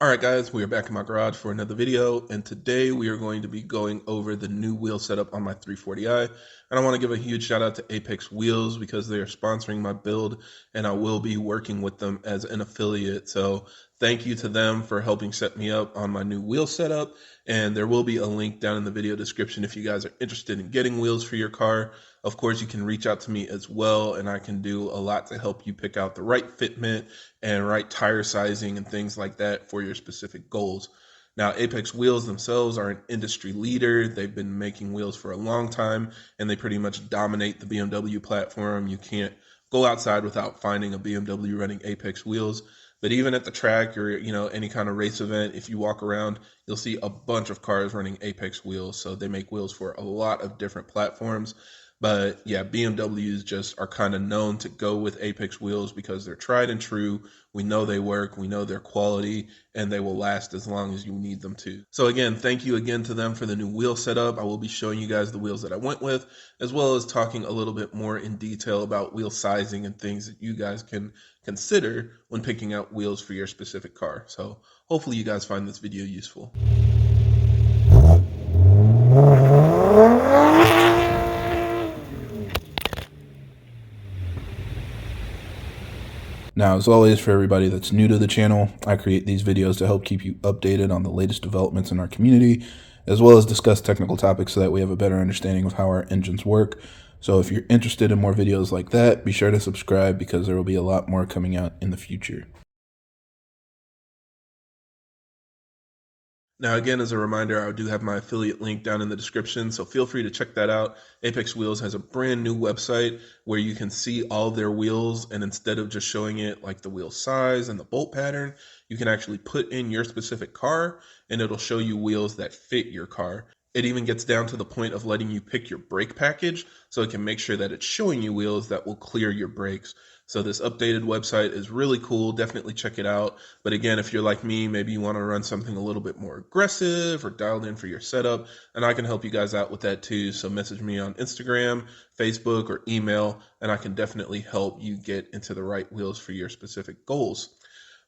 Alright guys, we are back in my garage for another video, and today we are going to be going over the new wheel setup on my 340i, and I want to give a huge shout out to Apex Wheels because they are sponsoring my build, and I will be working with them as an affiliate, so thank you to them for helping set me up on my new wheel setup, and there will be a link down in the video description if you guys are interested in getting wheels for your car. Of course, you can reach out to me as well, and I can do a lot to help you pick out the right fitment and right tire sizing and things like that for your specific goals. Now, Apex Wheels themselves are an industry leader. They've been making wheels for a long time, and they pretty much dominate the BMW platform. You can't go outside without finding a BMW running Apex wheels. But even at the track or any kind of race event, if you walk around, you'll see a bunch of cars running Apex wheels. So they make wheels for a lot of different platforms. But yeah, BMWs just are kind of known to go with Apex wheels because they're tried and true. We know they work, we know their quality, and they will last as long as you need them to. So again, thank you again to them for the new wheel setup. I will be showing you guys the wheels that I went with, as well as talking a little bit more in detail about wheel sizing and things that you guys can consider when picking out wheels for your specific car. So hopefully you guys find this video useful. Now, as always, for everybody that's new to the channel, I create these videos to help keep you updated on the latest developments in our community, as well as discuss technical topics so that we have a better understanding of how our engines work. So if you're interested in more videos like that, be sure to subscribe because there will be a lot more coming out in the future. Now, again, as a reminder, I do have my affiliate link down in the description, so feel free to check that out. Apex Wheels has a brand new website where you can see all their wheels, and instead of just showing it like the wheel size and the bolt pattern, you can actually put in your specific car, and it'll show you wheels that fit your car. It even gets down to the point of letting you pick your brake package, so it can make sure that it's showing you wheels that will clear your brakes. So this updated website is really cool. Definitely check it out. But again, if you're like me, maybe you want to run something a little bit more aggressive or dialed in for your setup, and I can help you guys out with that too. So message me on Instagram, Facebook, or email, and I can definitely help you get into the right wheels for your specific goals.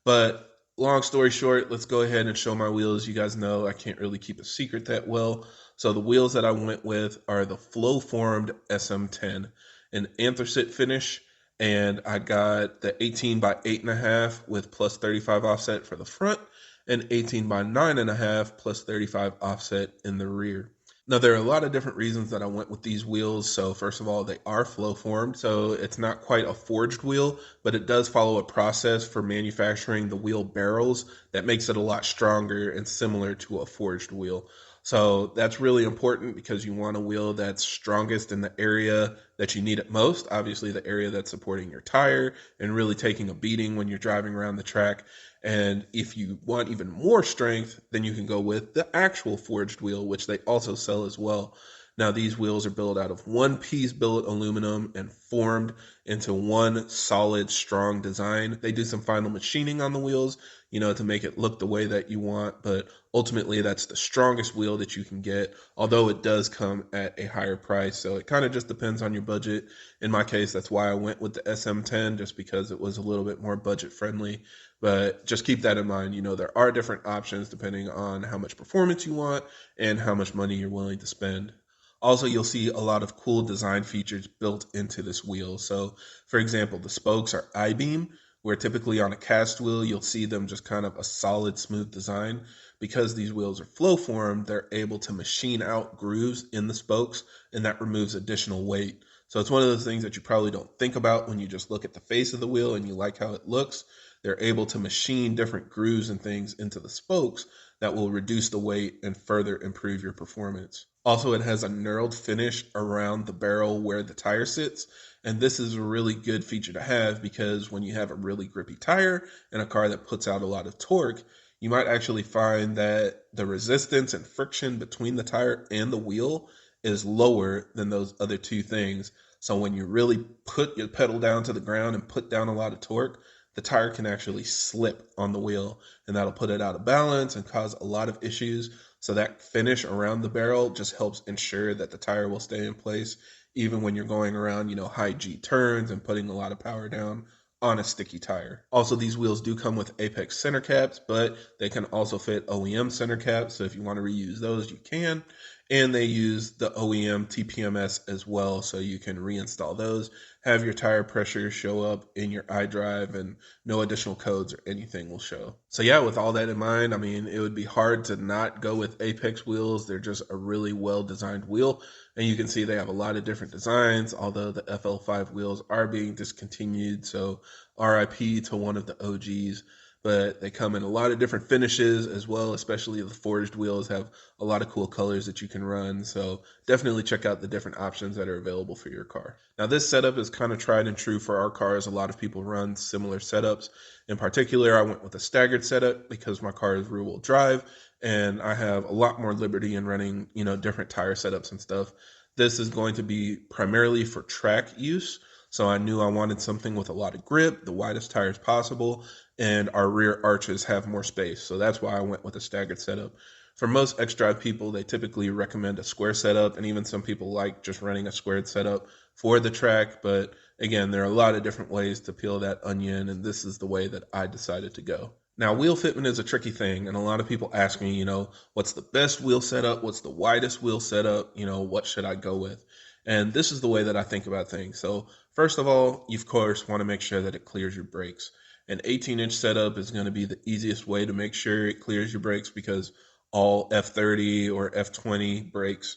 But long story short, let's go ahead and show my wheels. You guys know I can't really keep a secret that well. So the wheels that I went with are the flow formed SM10, an anthracite finish, and I got the 18 by 8.5 with plus 35 offset for the front, and 18 by 9.5 plus 35 offset in the rear. Now, there are a lot of different reasons that I went with these wheels. So first of all, they are flow formed, so it's not quite a forged wheel, but it does follow a process for manufacturing the wheel barrels that makes it a lot stronger and similar to a forged wheel. So that's really important because you want a wheel that's strongest in the area that you need it most, obviously the area that's supporting your tire and really taking a beating when you're driving around the track. And if you want even more strength, then you can go with the actual forged wheel, which they also sell as well. Now, these wheels are built out of one-piece billet aluminum and formed into one solid, strong design. They do some final machining on the wheels, to make it look the way that you want, but ultimately that's the strongest wheel that you can get, although it does come at a higher price. So it kind of just depends on your budget. In my case, that's why I went with the SM10, just because it was a little bit more budget friendly. But just keep that in mind. There are different options depending on how much performance you want and how much money you're willing to spend. Also, you'll see a lot of cool design features built into this wheel. So, for example, the spokes are I-beam, where typically on a cast wheel, you'll see them just kind of a solid, smooth design. Because these wheels are flow formed, they're able to machine out grooves in the spokes, and that removes additional weight. So it's one of those things that you probably don't think about when you just look at the face of the wheel and you like how it looks. They're able to machine different grooves and things into the spokes that will reduce the weight and further improve your performance. Also, it has a knurled finish around the barrel where the tire sits. And this is a really good feature to have because when you have a really grippy tire and a car that puts out a lot of torque, you might actually find that the resistance and friction between the tire and the wheel is lower than those other two things. So when you really put your pedal down to the ground and put down a lot of torque, the tire can actually slip on the wheel, and that'll put it out of balance and cause a lot of issues. So that finish around the barrel just helps ensure that the tire will stay in place even when you're going around, high G turns and putting a lot of power down on a sticky tire. Also, these wheels do come with Apex center caps, but they can also fit OEM center caps. So if you want to reuse those, you can. And they use the OEM TPMS as well, so you can reinstall those, have your tire pressure show up in your iDrive, and no additional codes or anything will show. So yeah, with all that in mind, I mean, it would be hard to not go with Apex wheels. They're just a really well-designed wheel, and you can see they have a lot of different designs, although the FL5 wheels are being discontinued, so RIP to one of the OGs. But they come in a lot of different finishes as well, especially the forged wheels have a lot of cool colors that you can run. So definitely check out the different options that are available for your car. Now, this setup is kind of tried and true for our cars. A lot of people run similar setups. In particular, I went with a staggered setup because my car is rear-wheel drive and I have a lot more liberty in running, different tire setups and stuff. This is going to be primarily for track use. So I knew I wanted something with a lot of grip, the widest tires possible, and our rear arches have more space. So that's why I went with a staggered setup. For most X-Drive people, they typically recommend a square setup, and even some people like just running a squared setup for the track. But again, there are a lot of different ways to peel that onion, and this is the way that I decided to go. Now, wheel fitment is a tricky thing, and a lot of people ask me, what's the best wheel setup? What's the widest wheel setup? What should I go with? And this is the way that I think about things. So first of all, you of course want to make sure that it clears your brakes. An 18-inch setup is going to be the easiest way to make sure it clears your brakes because all F30 or F20 brakes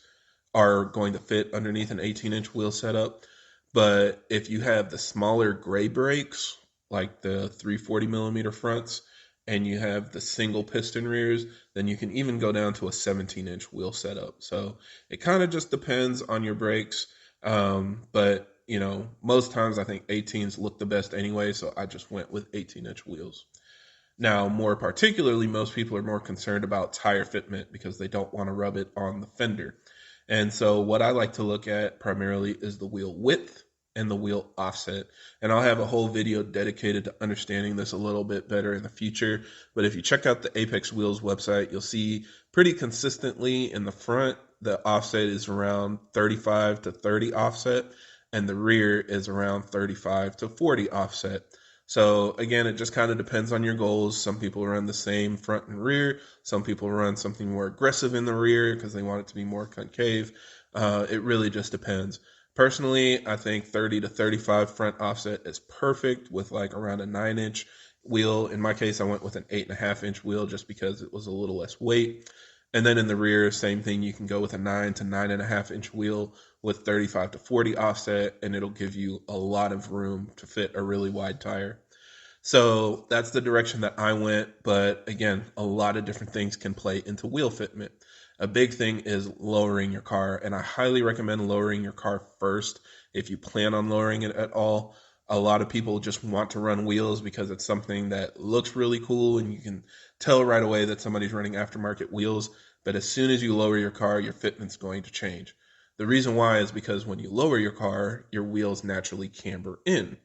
are going to fit underneath an 18-inch wheel setup. But if you have the smaller gray brakes, like the 340 millimeter fronts, and you have the single piston rears, then you can even go down to a 17-inch wheel setup. So it kind of just depends on your brakes. But most times I think 18s look the best anyway, so I just went with 18-inch wheels. Now, more particularly, most people are more concerned about tire fitment because they don't want to rub it on the fender. And so what I like to look at primarily is the wheel width and the wheel offset. And I'll have a whole video dedicated to understanding this a little bit better in the future. But if you check out the Apex Wheels website, you'll see pretty consistently in the front, the offset is around 35 to 30 offset, and the rear is around 35 to 40 offset. So again, it just kind of depends on your goals. Some people run the same front and rear. Some people run something more aggressive in the rear because they want it to be more concave. It really just depends. Personally, I think 30 to 35 front offset is perfect with like around a 9-inch wheel. In my case, I went with an 8.5-inch wheel just because it was a little less weight. And then in the rear, same thing. You can go with a 9 to 9.5-inch wheel with 35 to 40 offset, and it'll give you a lot of room to fit a really wide tire. So that's the direction that I went. But again, a lot of different things can play into wheel fitment. A big thing is lowering your car, and I highly recommend lowering your car first if you plan on lowering it at all. A lot of people just want to run wheels because it's something that looks really cool and you can tell right away that somebody's running aftermarket wheels. But as soon as you lower your car, your fitment's going to change. The reason why is because when you lower your car, your wheels naturally camber in.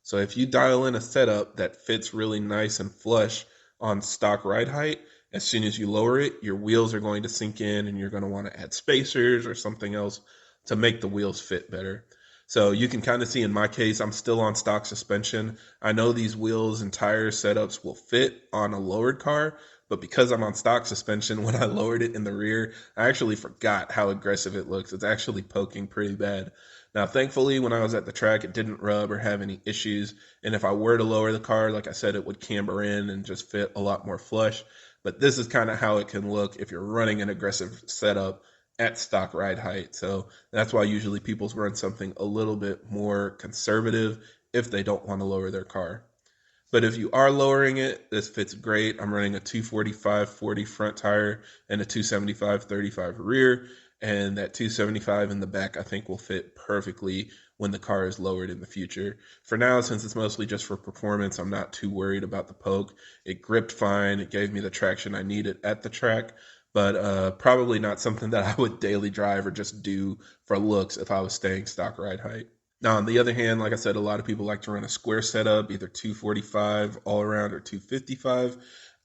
So if you dial in a setup that fits really nice and flush on stock ride height, as soon as you lower it, your wheels are going to sink in and you're going to want to add spacers or something else to make the wheels fit better. So you can kind of see in my case, I'm still on stock suspension. I know these wheels and tire setups will fit on a lowered car, but because I'm on stock suspension, when I lowered it in the rear, I actually forgot how aggressive it looks. It's actually poking pretty bad. Now, thankfully, when I was at the track, it didn't rub or have any issues. And if I were to lower the car, like I said, it would camber in and just fit a lot more flush. But this is kind of how it can look if you're running an aggressive setup at stock ride height. So that's why usually people run something a little bit more conservative if they don't want to lower their car. But if you are lowering it, this fits great. I'm running a 245/40 front tire and a 275/35 rear. And that 275 in the back, I think, will fit perfectly when the car is lowered in the future. For now, since it's mostly just for performance, I'm not too worried about the poke. It gripped fine. It gave me the traction I needed at the track, but probably not something that I would daily drive or just do for looks if I was staying stock ride height. Now, on the other hand, like I said, a lot of people like to run a square setup, either 245 all around or 255.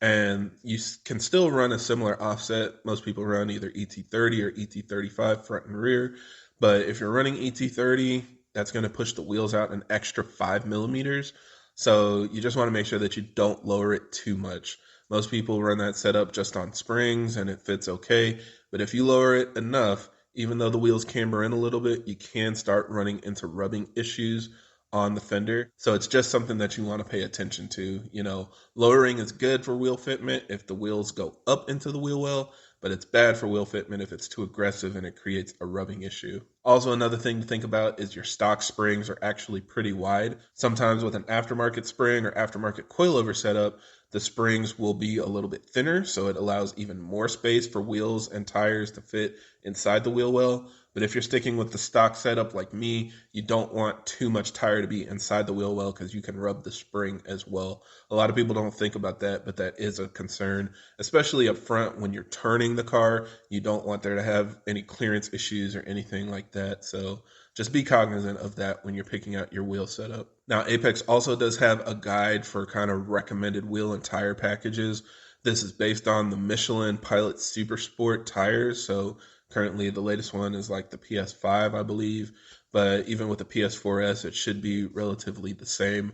And you can still run a similar offset. Most people run either ET30 or ET35 front and rear. But if you're running ET30, that's going to push the wheels out an extra 5 millimeters. So you just want to make sure that you don't lower it too much. Most people run that setup just on springs and it fits okay. But if you lower it enough, even though the wheels camber in a little bit, you can start running into rubbing issues on the fender. So it's just something that you want to pay attention to. You know, lowering is good for wheel fitment if the wheels go up into the wheel well, but it's bad for wheel fitment if it's too aggressive and it creates a rubbing issue. Also, another thing to think about is your stock springs are actually pretty wide. Sometimes with an aftermarket spring or aftermarket coilover setup, the springs will be a little bit thinner, so it allows even more space for wheels and tires to fit inside the wheel well. But if you're sticking with the stock setup like me, you don't want too much tire to be inside the wheel well because you can rub the spring as well. A lot of people don't think about that, but that is a concern, especially up front when you're turning the car. You don't want there to have any clearance issues or anything like that. So just be cognizant of that when you're picking out your wheel setup. Now, Apex also does have a guide for kind of recommended wheel and tire packages. This is based on the Michelin Pilot Super Sport tires. So currently the latest one is like the PS5, I believe. But even with the PS4S, it should be relatively the same.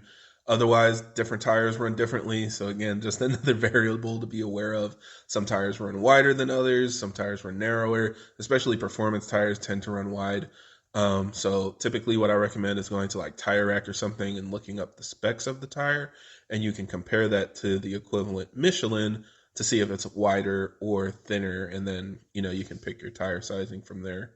Otherwise, different tires run differently. So again, just another variable to be aware of. Some tires run wider than others. Some tires run narrower, especially performance tires tend to run wide. So typically what I recommend is going to like Tire Rack or something and looking up the specs of the tire, and you can compare that to the equivalent Michelin to see if it's wider or thinner, and then, you know, you can pick your tire sizing from there.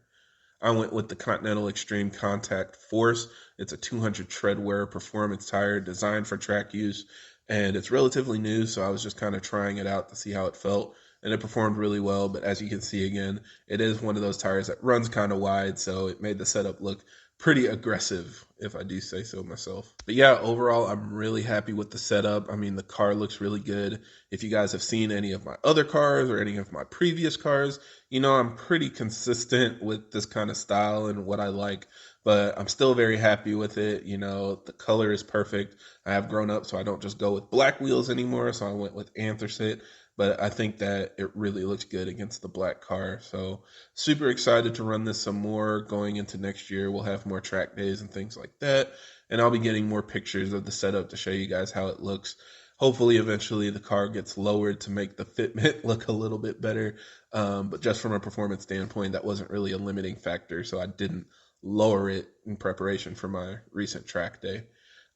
I went with the Continental Extreme Contact Force. It's a 200 tread wear performance tire designed for track use, and it's relatively new, so I was just kind of trying it out to see how it felt, and it performed really well. But as you can see again, it is one of those tires that runs kind of wide, so it made the setup look pretty aggressive, if I do say so myself. But yeah, overall, I'm really happy with the setup. I mean, the car looks really good. If you guys have seen any of my other cars or any of my previous cars, you know I'm pretty consistent with this kind of style and what I like, but I'm still very happy with it. You know, the color is perfect. I have grown up, so I don't just go with black wheels anymore, so I went with anthracite. But I think that it really looks good against the black car. So super excited to run this some more going into next year. We'll have more track days and things like that. And I'll be getting more pictures of the setup to show you guys how it looks. Hopefully, eventually the car gets lowered to make the fitment look a little bit better. But just from a performance standpoint, that wasn't really a limiting factor. So I didn't lower it in preparation for my recent track day.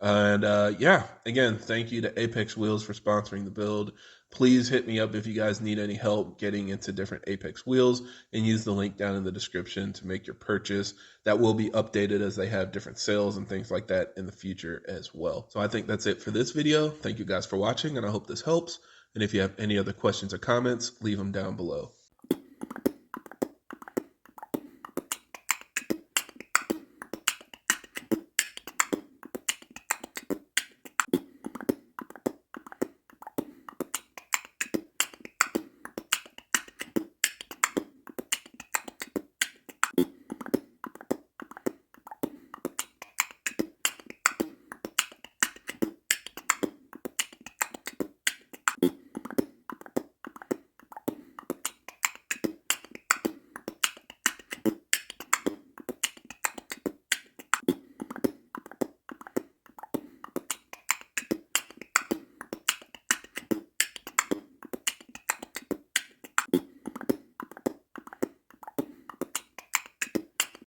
And yeah, again, thank you to Apex Wheels for sponsoring the build. Please hit me up if you guys need any help getting into different Apex wheels, and use the link down in the description to make your purchase. That will be updated as they have different sales and things like that in the future as well. So I think that's it for this video. Thank you guys for watching, and I hope this helps. And if you have any other questions or comments, leave them down below.